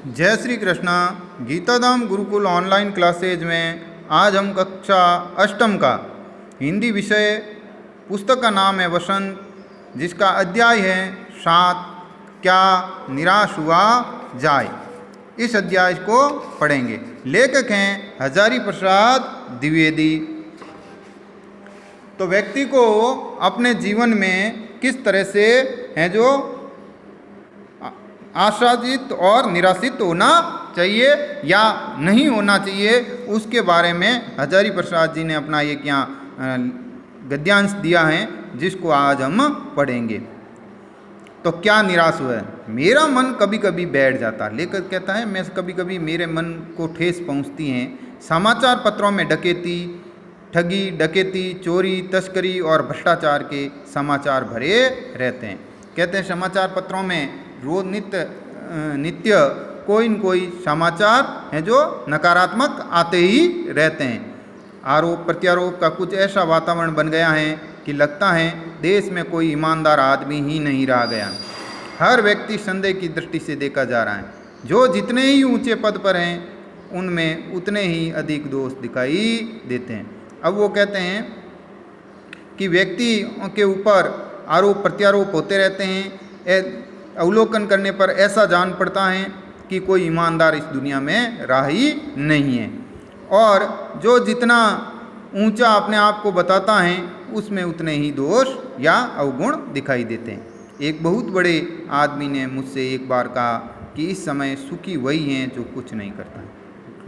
जय Shri Krishna. गीताधाम Gurukul online classes में आज हम कक्षा अष्टम का हिंदी विषय पुस्तक का नाम है वसंत, जिसका अध्याय है 7 क्या निराश हुआ जाए। इस अध्याय को पढ़ेंगे। लेखक हैं हजारी प्रसाद द्विवेदी। तो व्यक्ति को अपने जीवन में किस तरह से है जो आशाजित और निराशित होना चाहिए या नहीं होना चाहिए, उसके बारे में हजारी प्रसाद जी ने अपना एक यहाँ गद्यांश दिया है, जिसको आज हम पढ़ेंगे। तो क्या निराश हुआ है? मेरा मन कभी कभी बैठ जाता। लेखक कहता है मैं कभी कभी मेरे मन को ठेस पहुँचती हैं। समाचार पत्रों में डकैती, ठगी, डकैती, चोरी, तस्करी और भ्रष्टाचार के समाचार भरे रहते हैं। कहते हैं समाचार पत्रों में रोज नित्य कोई न कोई समाचार हैं जो नकारात्मक आते ही रहते हैं। आरोप प्रत्यारोप का कुछ ऐसा वातावरण बन गया है कि लगता है देश में कोई ईमानदार आदमी ही नहीं रह गया। हर व्यक्ति संदेह की दृष्टि से देखा जा रहा है। जो जितने ही ऊंचे पद पर हैं उनमें उतने ही अधिक दोष दिखाई देते हैं। अब वो कहते हैं कि व्यक्ति के ऊपर आरोप प्रत्यारोप होते रहते हैं। अवलोकन करने पर ऐसा जान पड़ता है कि कोई ईमानदार इस दुनिया में रहा ही नहीं है, और जो जितना ऊंचा अपने आप को बताता है उसमें उतने ही दोष या अवगुण दिखाई देते हैं। एक बहुत बड़े आदमी ने मुझसे एक बार कहा कि इस समय सुखी वही हैं जो कुछ नहीं करता।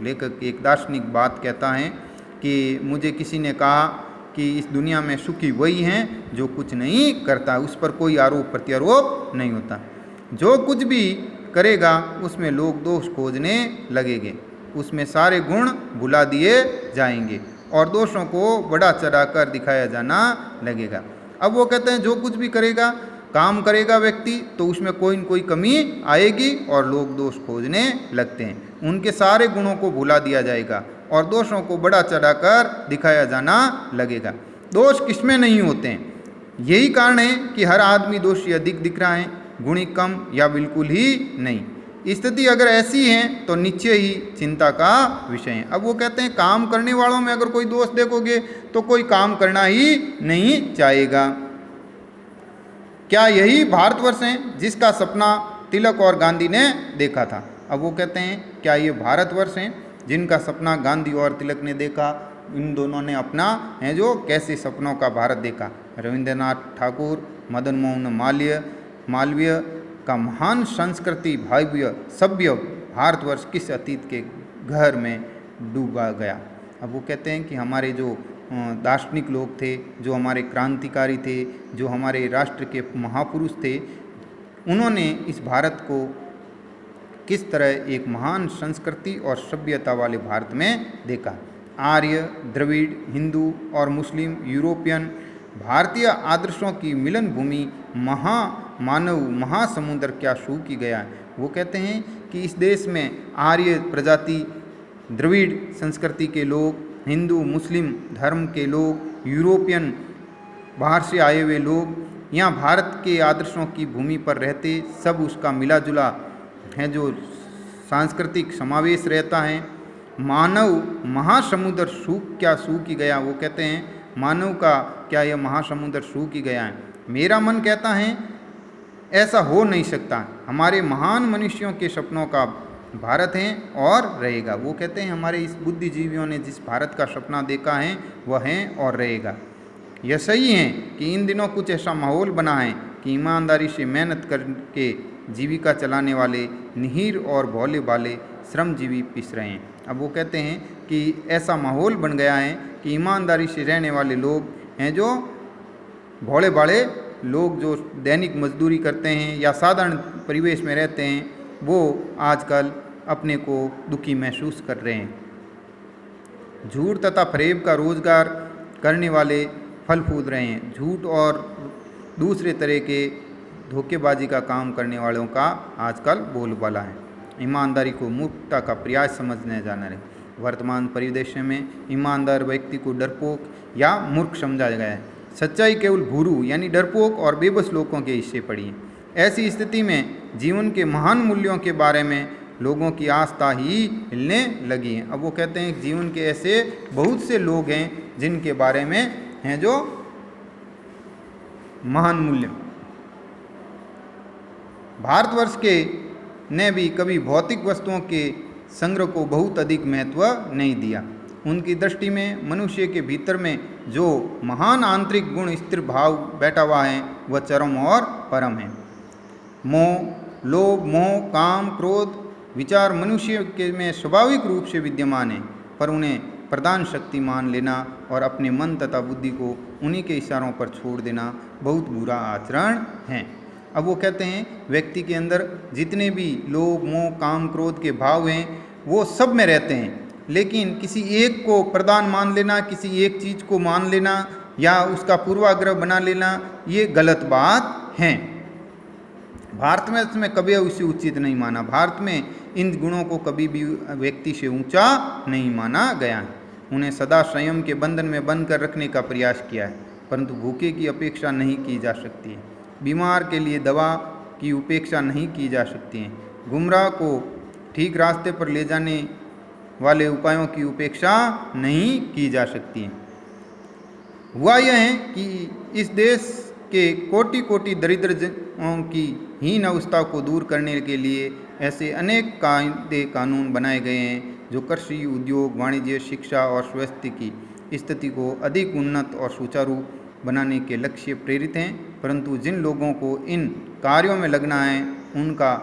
लेखक एक दार्शनिक बात कहता है कि मुझे किसी ने कहा कि इस दुनिया में सुखी वही हैं जो कुछ नहीं करता, उस पर कोई आरोप प्रत्यारोप नहीं होता। जो कुछ भी करेगा उसमें लोग दोष खोजने लगेंगे, उसमें सारे गुण भुला दिए जाएंगे और दोषों को बड़ा चढ़ाकर दिखाया जाना लगेगा। अब वो कहते हैं जो कुछ भी करेगा, काम करेगा व्यक्ति, तो उसमें कोई न कोई कमी आएगी और लोग दोष खोजने लगते हैं। उनके सारे गुणों को भुला दिया जाएगा और दोषों को बड़ा चढ़ाकर दिखाया जाना लगेगा। दोष किसमें नहीं होते हैं? यही कारण है कि हर आदमी दोषी अधिक दिख रहा है, गुणी कम या बिल्कुल ही नहीं। स्थिति अगर ऐसी है तो निश्चय ही चिंता का विषय है। अब वो कहते हैं काम करने वालों में अगर कोई दोष देखोगे तो कोई काम करना ही नहीं चाहेगा। क्या यही भारतवर्ष है जिसका सपना तिलक और गांधी ने देखा था? अब वो कहते हैं क्या ये भारतवर्ष हैं जिनका सपना गांधी और तिलक ने देखा? इन दोनों ने अपना है जो कैसे सपनों का भारत देखा। रविंद्रनाथ ठाकुर, मदन मोहन मालवीय का महान संस्कृति भव्य सभ्य भारतवर्ष किस अतीत के घर में डूबा गया। अब वो कहते हैं कि हमारे जो दार्शनिक लोग थे, जो हमारे क्रांतिकारी थे, जो हमारे राष्ट्र के महापुरुष थे, उन्होंने इस भारत को किस तरह एक महान संस्कृति और सभ्यता वाले भारत में देखा। आर्य, द्रविड़, हिंदू और मुस्लिम, यूरोपियन, भारतीय आदर्शों की मिलन भूमि मानव महासमुद्र क्या सूखी गया है। वो कहते हैं कि इस देश में आर्य प्रजाति, द्रविड़ संस्कृति के लोग, हिंदू मुस्लिम धर्म के लोग, यूरोपियन बाहर से आए हुए लोग यहाँ भारत के आदर्शों की भूमि पर रहते, सब उसका मिला जुला है जो सांस्कृतिक समावेश रहता है। मानव महासमुद्र सूखी गया। वो कहते हैं मानव का क्या यह महासमुद्र सूखी गया है? मेरा मन कहता है ऐसा हो नहीं सकता। हमारे महान मनुष्यों के सपनों का भारत है और रहेगा। वो कहते हैं हमारे इस बुद्धिजीवियों ने जिस भारत का सपना देखा है वह है और रहेगा। यह सही है कि इन दिनों कुछ ऐसा माहौल बना है कि ईमानदारी से मेहनत करके जीविका चलाने वाले निहीर और भोले भाले श्रमजीवी पिस रहे हैं। अब वो कहते हैं कि ऐसा माहौल बन गया है कि ईमानदारी से रहने वाले लोग हैं जो भोले भाले लोग जो दैनिक मजदूरी करते हैं या साधारण परिवेश में रहते हैं, वो आजकल अपने को दुखी महसूस कर रहे हैं। झूठ तथा फरेब का रोजगार करने वाले फल फूद रहे हैं। झूठ और दूसरे तरह के धोखेबाजी का काम करने वालों का आजकल बोलबाला है। ईमानदारी को मूर्खता का प्रयास समझने जाना रहे। वर्तमान परिदृश्य में ईमानदार व्यक्ति को डरपोक या मूर्ख समझा गया है। सच्चाई केवल भूरू यानी डरपोक और बेबस लोगों के हिस्से पड़ी है। ऐसी स्थिति में जीवन के महान मूल्यों के बारे में लोगों की आस्था ही हिलने लगी है। अब वो कहते हैं जीवन के ऐसे बहुत से लोग हैं जिनके बारे में हैं जो महान मूल्य। भारतवर्ष के ने भी कभी भौतिक वस्तुओं के संग्रह को बहुत अधिक महत्व नहीं दिया। उनकी दृष्टि में मनुष्य के भीतर में जो महान आंतरिक गुण स्थिर भाव बैठा हुआ है वह चरम और परम है। मोह, लोभ, मोह, काम, क्रोध विचार मनुष्य के में स्वाभाविक रूप से विद्यमान है, पर उन्हें प्रधान शक्ति मान लेना और अपने मन तथा बुद्धि को उन्हीं के इशारों पर छोड़ देना बहुत बुरा आचरण है। अब वो कहते हैं व्यक्ति के अंदर जितने भी लोभ, मोह, काम, क्रोध के भाव हैं वो सब में रहते हैं, लेकिन किसी एक को प्रधान मान लेना, किसी एक चीज़ को मान लेना या उसका पूर्वाग्रह बना लेना, ये गलत बात है। भारत में इसमें कभी उसे उचित नहीं माना। भारत में इन गुणों को कभी भी व्यक्ति से ऊंचा नहीं माना गया है। उन्हें सदा संयम के बंधन में बंद कर रखने का प्रयास किया है, परंतु भूखे की अपेक्षा नहीं की जा सकती है, बीमार के लिए दवा की उपेक्षा नहीं की जा सकती है, गुमराह को ठीक रास्ते पर ले जाने वाले उपायों की उपेक्षा नहीं की जा सकती है। हुआ यह है कि इस देश के कोटि कोटि दरिद्र जनों की हीन अवस्था को दूर करने के लिए ऐसे अनेक कायदे कानून बनाए गए हैं जो कृषि, उद्योग, वाणिज्य, शिक्षा और स्वास्थ्य की स्थिति को अधिक उन्नत और सुचारू बनाने के लक्ष्य प्रेरित हैं, परंतु जिन लोगों को इन कार्यों में लगना है उनका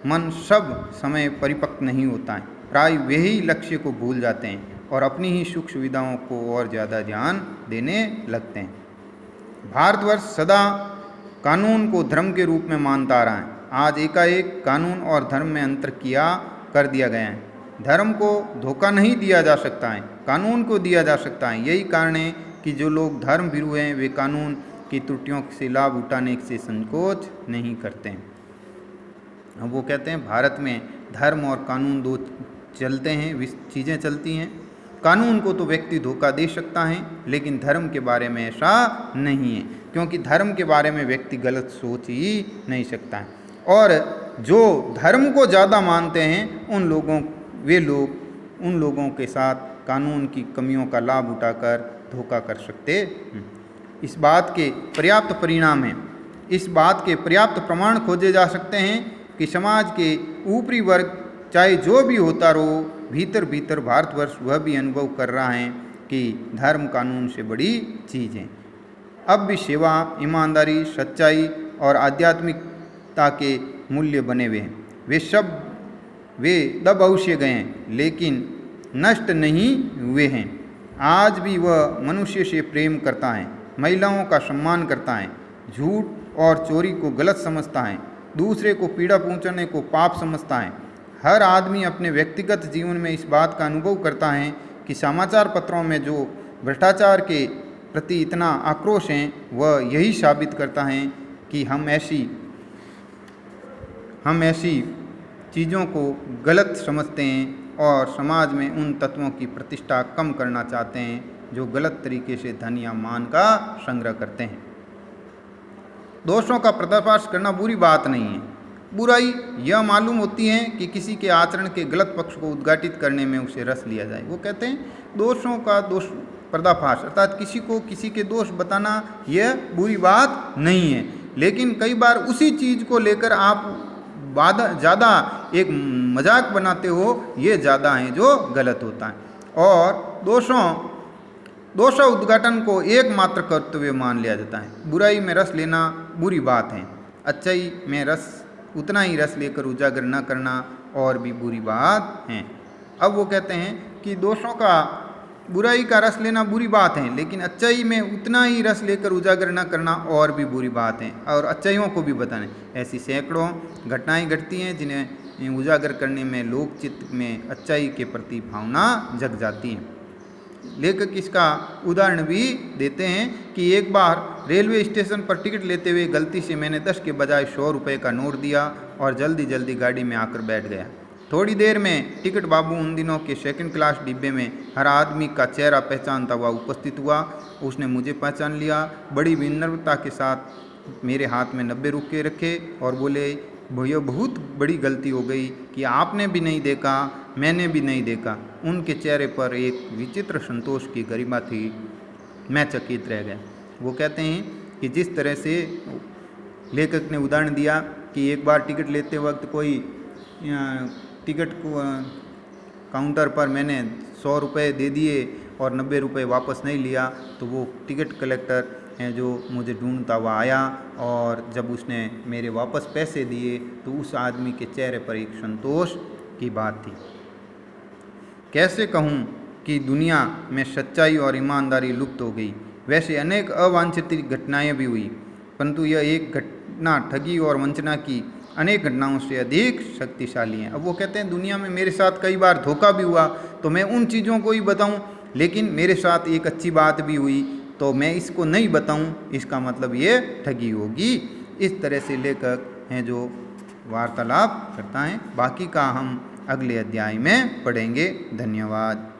मन सब समय परिपक्व नहीं होता है। प्राय वे ही लक्ष्य को भूल जाते हैं और अपनी ही सुख सुविधाओं को और ज़्यादा ध्यान देने लगते हैं। भारतवर्ष सदा कानून को धर्म के रूप में मानता आ रहा है। आज एकाएक कानून और धर्म में अंतर किया कर दिया गया है। धर्म को धोखा नहीं दिया जा सकता है, कानून को दिया जा सकता है। यही कारण है कि जो लोग धर्म भीरू हैं वे कानून की त्रुटियों से लाभ उठाने से संकोच नहीं करते हैं। अब वो कहते हैं भारत में धर्म और कानून दो चलते हैं, चीज़ें चलती हैं। कानून को तो व्यक्ति धोखा दे सकता है, लेकिन धर्म के बारे में ऐसा नहीं है, क्योंकि धर्म के बारे में व्यक्ति गलत सोच ही नहीं सकता है। और जो धर्म को ज़्यादा मानते हैं उन लोगों के साथ कानून की कमियों का लाभ उठाकर धोखा कर सकते हैं। इस बात के पर्याप्त परिणाम हैं, इस बात के पर्याप्त प्रमाण खोजे जा सकते हैं कि समाज के ऊपरी वर्ग चाहे जो भी होता रहो, भीतर भीतर भारतवर्ष वह भी अनुभव कर रहा है कि धर्म कानून से बड़ी चीज़ है। अब भी सेवा, ईमानदारी, सच्चाई और आध्यात्मिकता के मूल्य बने हुए हैं। वे दब अवश्य गए हैं, लेकिन नष्ट नहीं हुए हैं। आज भी वह मनुष्य से प्रेम करता है, महिलाओं का सम्मान करता है, झूठ और चोरी को गलत समझता है, दूसरे को पीड़ा पहुंचाने को पाप समझता है। हर आदमी अपने व्यक्तिगत जीवन में इस बात का अनुभव करता है कि समाचार पत्रों में जो भ्रष्टाचार के प्रति इतना आक्रोश है वह यही साबित करता है कि हम ऐसी चीज़ों को गलत समझते हैं और समाज में उन तत्वों की प्रतिष्ठा कम करना चाहते हैं जो गलत तरीके से धन या मान का संग्रह करते हैं। दोषों का पर्दाफाश करना बुरी बात नहीं है। बुराई यह मालूम होती है कि किसी के आचरण के गलत पक्ष को उद्घाटित करने में उसे रस लिया जाए। वो कहते हैं दोषों का दोष पर्दाफाश अर्थात किसी को किसी के दोष बताना यह बुरी बात नहीं है, लेकिन कई बार उसी चीज़ को लेकर आप ज़्यादा एक मजाक बनाते हो, ये ज़्यादा है जो गलत होता है। और दोष उद्घाटन को एकमात्र कर्तव्य मान लिया जाता है। बुराई में रस लेना बुरी बात है, अच्छाई में उतना ही रस लेकर उजागर न करना और भी बुरी बात है। अब वो कहते हैं कि बुराई का रस लेना बुरी बात है, लेकिन अच्छाई में उतना ही रस लेकर उजागर न करना और भी बुरी बात है, और अच्छाइयों को भी बताने। ऐसी सैकड़ों घटनाएं घटती हैं जिन्हें उजागर करने में लोक चित्त में अच्छाई के प्रति भावना जग जाती है। लेखक इसका उदाहरण भी देते हैं कि एक बार रेलवे स्टेशन पर टिकट लेते हुए गलती से मैंने 10 के बजाय 100 रुपये का नोट दिया और जल्दी जल्दी गाड़ी में आकर बैठ गया। थोड़ी देर में टिकट बाबू उन दिनों के सेकंड क्लास डिब्बे में हर आदमी का चेहरा पहचानता हुआ उपस्थित हुआ। उसने मुझे पहचान लिया, बड़ी विनम्रता के साथ मेरे हाथ में 90 रुपये रखे और बोले, वो ये बहुत बड़ी गलती हो गई कि आपने भी नहीं देखा, मैंने भी नहीं देखा। उनके चेहरे पर एक विचित्र संतोष की गरिमा थी। मैं चकित रह गया। वो कहते हैं कि जिस तरह से लेखक ने उदाहरण दिया कि एक बार टिकट लेते वक्त कोई टिकट को काउंटर पर मैंने 100 रुपये दे दिए और 90 रुपये वापस नहीं लिया, तो वो टिकट कलेक्टर हैं जो मुझे ढूंढता हुआ आया, और जब उसने मेरे वापस पैसे दिए तो उस आदमी के चेहरे पर एक संतोष की बात थी। कैसे कहूँ कि दुनिया में सच्चाई और ईमानदारी लुप्त हो गई। वैसे अनेक अवांछित घटनाएं भी हुई, परंतु यह एक घटना ठगी और वंचना की अनेक घटनाओं से अधिक शक्तिशाली है। अब वो कहते हैं दुनिया में मेरे साथ कई बार धोखा भी हुआ तो मैं उन चीज़ों को ही बताऊं, लेकिन मेरे साथ एक अच्छी बात भी हुई तो मैं इसको नहीं बताऊं, इसका मतलब ये ठगी होगी। इस तरह से लेखक हैं जो वार्तालाप करता है। बाकी का हम अगले अध्याय में पढ़ेंगे। धन्यवाद।